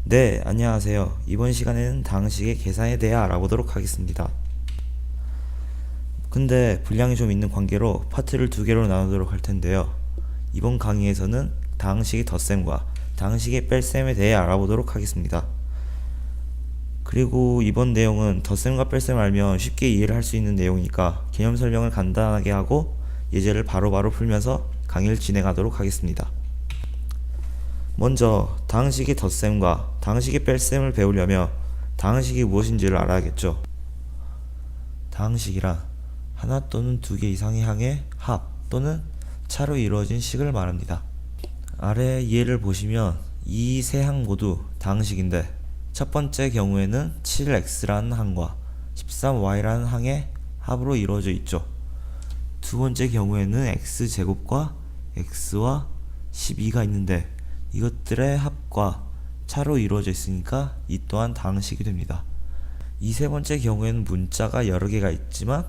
네, 안녕하세요. 이번 시간에는 당식의 계산에 대해 알아보도록 하겠습니다. 근데 분량이 좀 있는 관계로 파트를 두 개로 나누도록 할 텐데요. 이번 강의에서는 당식의 덧셈과 당식의 뺄셈에 대해 알아보도록 하겠습니다. 그리고 이번 내용은 덧셈과 뺄셈을 알면 쉽게 이해를 할 수 있는 내용이니까 개념 설명을 간단하게 하고 예제를 바로바로 풀면서 강의를 진행하도록 하겠습니다. 먼저 당식의 덧셈과 당식의 뺄셈을 배우려면 당식이 무엇인지를 알아야겠죠. 당식이란 하나 또는 두 개 이상의 항의 합 또는 차로 이루어진 식을 말합니다. 아래 예를 보시면 이 세 항 모두 당식인데 첫 번째 경우에는 7x라는 항과 13y라는 항의 합으로 이루어져 있죠. 두 번째 경우에는 x제곱과 x와 12가 있는데 이것들의 합과 차로 이루어져 있으니까 이 또한 당식이 됩니다. 이 세 번째 경우에는 문자가 여러 개가 있지만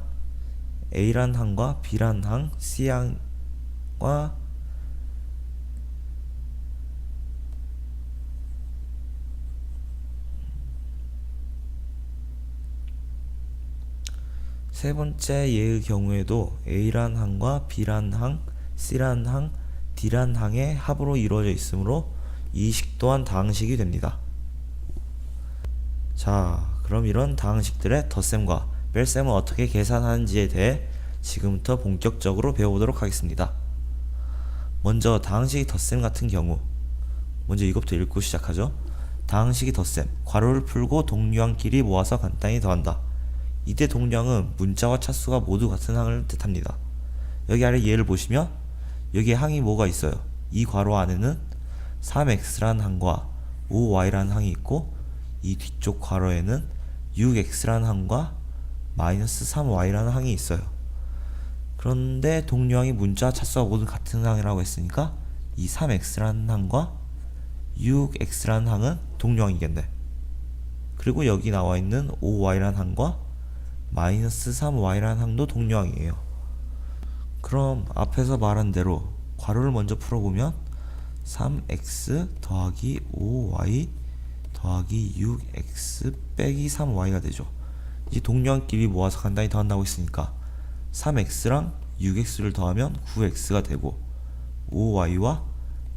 A란 항과 B란 항, C항과 세 번째 예의 경우에도 A란 항과 B란 항, C란 항, D란 항의 합으로 이루어져 있으므로 이 식 또한 당식이 됩니다. 자, 그럼 이런 당식들의 덧셈과 뺄셈을 어떻게 계산하는지에 대해 지금부터 본격적으로 배워보도록 하겠습니다. 먼저 당식의 덧셈 같은 경우 먼저 이것부터 읽고 시작하죠. 당식의 덧셈, 괄호를 풀고 동류항끼리 모아서 간단히 더한다. 이때 동류항은 문자와 차수가 모두 같은 항을 뜻합니다. 여기 아래 예를 보시면 여기에 항이 뭐가 있어요? 이 괄호 안에는 3x라는 항과 5y라는 항이 있고 이 뒤쪽 괄호에는 6x라는 항과 마이너스 3y라는 항이 있어요. 그런데 동류항이 문자 차수가 모두 같은 항이라고 했으니까 이 3x라는 항과 6x라는 항은 동류항이겠네. 그리고 여기 나와 있는 5y라는 항과 마이너스 3y라는 항도 동류항이에요. 그럼 앞에서 말한 대로 괄호를 먼저 풀어보면 3x 더하기 5y 더하기 6x 빼기 3y가 되죠. 이제 동류항끼리 모아서 간단히 더한다고 했으니까 3x랑 6x를 더하면 9x가 되고 5y와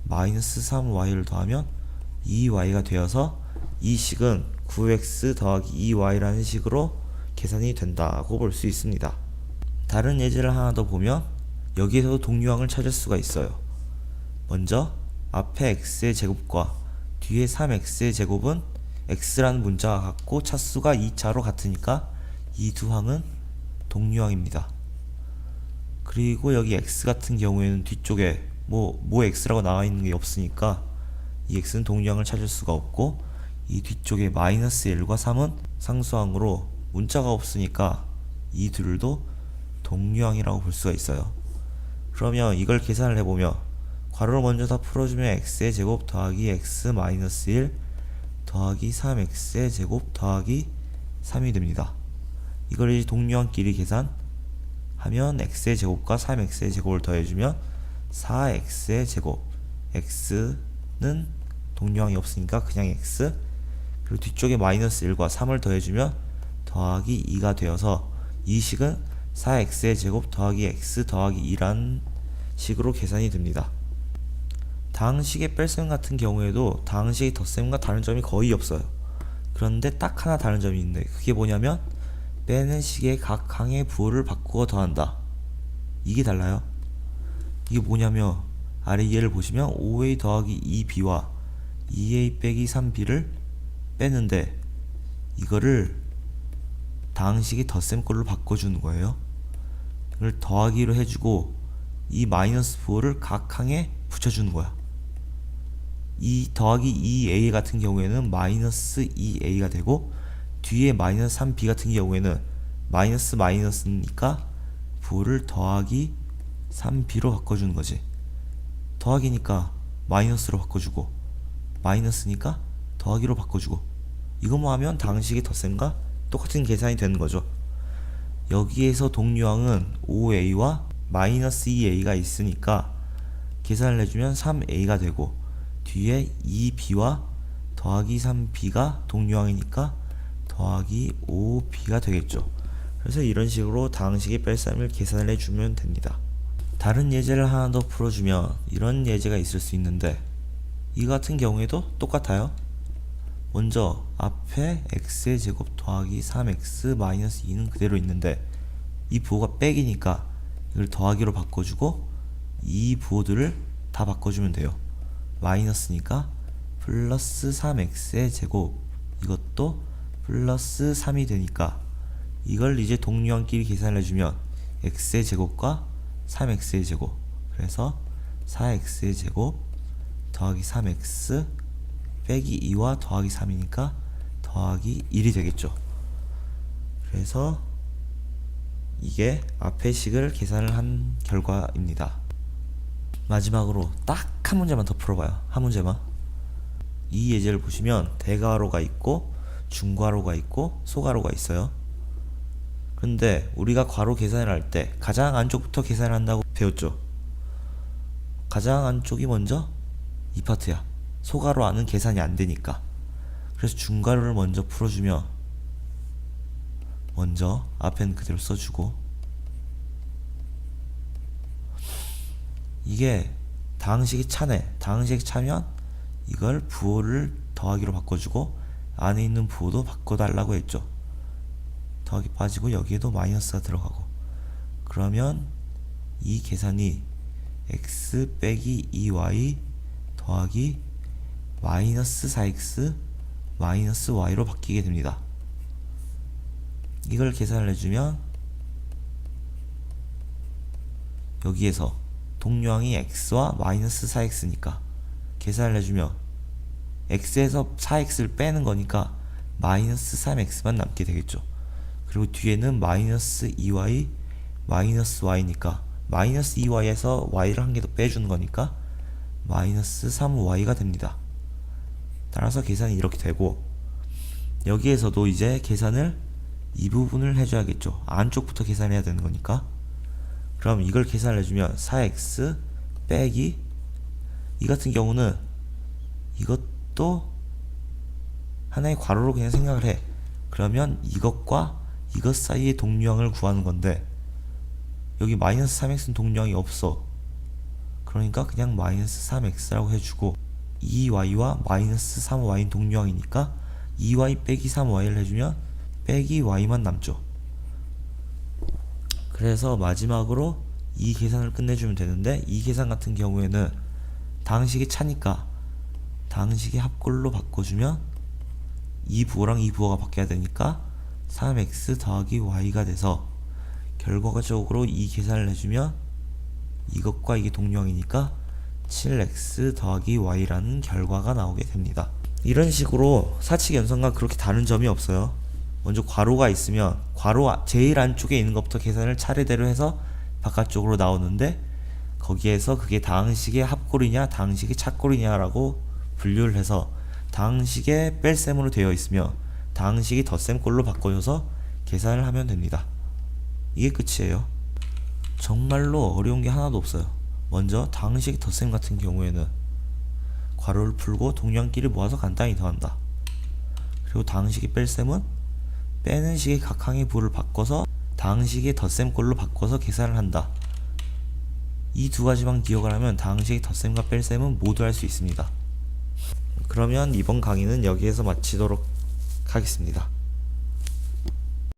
마이너스 3y를 더하면 2y가 되어서 이 식은 9x 더하기 2y라는 식으로 계산이 된다고 볼 수 있습니다. 다른 예제를 하나 더 보면 여기에서도 동류항을 찾을 수가 있어요. 먼저 앞에 x의 제곱과 뒤에 3x의 제곱은 x라는 문자가 같고 차수가 2차로 같으니까 이 두 항은 동류항입니다. 그리고 여기 x 같은 경우에는 뒤쪽에 뭐 x라고 나와 있는 게 없으니까 이 x는 동류항을 찾을 수가 없고 이 뒤쪽에 마이너스 1과 3은 상수항으로 문자가 없으니까 이 둘도 동류항이라고 볼 수가 있어요. 그러면 이걸 계산을 해보면 괄호를 먼저 다 풀어주면 x의 제곱 더하기 x 마이너스 1 더하기 3x의 제곱 더하기 3이 됩니다. 이걸 이제 동류항끼리 계산하면 x의 제곱과 3x의 제곱을 더해주면 4x의 제곱, x는 동류항이 없으니까 그냥 x, 그리고 뒤쪽에 마이너스 1과 3을 더해주면 더하기 2가 되어서 이 식은 4x의 제곱 더하기 x 더하기 2라는 식으로 계산이 됩니다. 당식의 뺄셈 같은 경우에도 당식의 덧셈과 다른 점이 거의 없어요. 그런데 딱 하나 다른 점이 있는데 그게 뭐냐면 빼는 식의 각 항의 부호를 바꾸어 더한다. 이게 달라요. 이게 뭐냐면 아래 예를 보시면 5a 더하기 2b와 2a 빼기 3b를 빼는데 이거를 당식의 덧셈꼴로 바꿔주는 거예요. 이걸 더하기로 해주고 이 마이너스 부호를 각 항에 붙여주는 거야. 이 더하기 2a 같은 경우에는 마이너스 2a가 되고 뒤에 마이너스 3b 같은 경우에는 마이너스 마이너스니까 부호를 더하기 3b로 바꿔주는 거지. 더하기니까 마이너스로 바꿔주고 마이너스니까 더하기로 바꿔주고 이것만 하면 당식의 덧셈과 똑같은 계산이 되는 거죠. 여기에서 동류항은 5a와 마이너스 2a가 있으니까 계산을 해주면 3a가 되고 뒤에 2b와 더하기 3b가 동류항이니까 더하기 5b가 되겠죠. 그래서 이런 식으로 다항식의 뺄셈을 계산을 해주면 됩니다. 다른 예제를 하나 더 풀어주면 이런 예제가 있을 수 있는데, 이 같은 경우에도 똑같아요. 먼저 앞에 x의 제곱 더하기 3x 마이너스 2는 그대로 있는데, 이 부호가 백이니까 이걸 더하기로 바꿔주고 이 부호들을 다 바꿔주면 돼요. 마이너스니까 플러스 3x의 제곱, 이것도 플러스 3이 되니까 이걸 이제 동류항끼리 계산을 해주면 x의 제곱과 3x의 제곱, 그래서 4x의 제곱 더하기 3x 빼기 2와 더하기 3이니까 더하기 1이 되겠죠. 그래서 이게 앞의 식을 계산을 한 결과입니다. 마지막으로 딱 한 문제만 더 풀어봐요. 한 문제만. 이 예제를 보시면 대괄호가 있고 중괄호가 있고 소괄호가 있어요. 그런데 우리가 괄호 계산을 할 때 가장 안쪽부터 계산을 한다고 배웠죠. 가장 안쪽이 먼저 이 파트야. 소괄호 안은 계산이 안 되니까. 그래서 중괄호를 먼저 풀어주면, 먼저 앞에는 그대로 써주고, 이게 다항식이 차네. 다항식이 차면 이걸 부호를 더하기로 바꿔주고 안에 있는 부호도 바꿔달라고 했죠. 더하기 빠지고 여기에도 마이너스가 들어가고, 그러면 이 계산이 x 빼기 2y 더하기 마이너스 4x 마이너스 y로 바뀌게 됩니다. 이걸 계산을 해주면 여기에서 동류항이 x와 마이너스 4x니까 계산을 해주면 x에서 4x를 빼는 거니까 마이너스 3x만 남게 되겠죠. 그리고 뒤에는 마이너스 2y 마이너스 y니까 마이너스 2y에서 y를 한 개 더 빼주는 거니까 마이너스 3y가 됩니다. 따라서 계산이 이렇게 되고, 여기에서도 이제 계산을 이 부분을 해줘야겠죠. 안쪽부터 계산해야 되는 거니까. 그럼 이걸 계산을 해주면 4x 빼기, 이 같은 경우는 이것도 하나의 괄호로 그냥 생각을 해. 그러면 이것과 이것 사이의 동류항을 구하는 건데, 여기 마이너스 3x는 동류항이 없어. 그러니까 그냥 마이너스 3x라고 해주고, 2y와 마이너스 3y는 동류항이니까 2y 빼기 3y를 해주면 빼기 y만 남죠. 그래서 마지막으로 이 계산을 끝내주면 되는데, 이 계산 같은 경우에는 다항식이 차니까 다항식의 합골로 바꿔주면 이 부호랑 이 부호가 바뀌어야 되니까 3x 더하기 y가 돼서, 결과적으로 이 계산을 해주면 이것과 이게 동류항이니까 7x 더하기 y라는 결과가 나오게 됩니다. 이런 식으로 사칙 연산과 그렇게 다른 점이 없어요. 먼저 괄호가 있으면 괄호 제일 안쪽에 있는 것부터 계산을 차례대로 해서 바깥쪽으로 나오는데, 거기에서 그게 다항식의 합골이냐 다항식의 차골이냐라고 분류를 해서 다항식의 뺄셈으로 되어 있으면 다항식이 덧셈꼴로 바꿔줘서 계산을 하면 됩니다. 이게 끝이에요. 정말로 어려운 게 하나도 없어요. 먼저 다항식 덧셈 같은 경우에는 괄호를 풀고 동류항끼리 모아서 간단히 더한다. 그리고 다항식의 뺄셈은 빼는 식의 각 항의 부호를 바꿔서 다항식의 덧셈꼴로 바꿔서 계산을 한다. 이 두 가지만 기억을 하면 다항식의 덧셈과 뺄셈은 모두 할 수 있습니다. 그러면 이번 강의는 여기에서 마치도록 하겠습니다.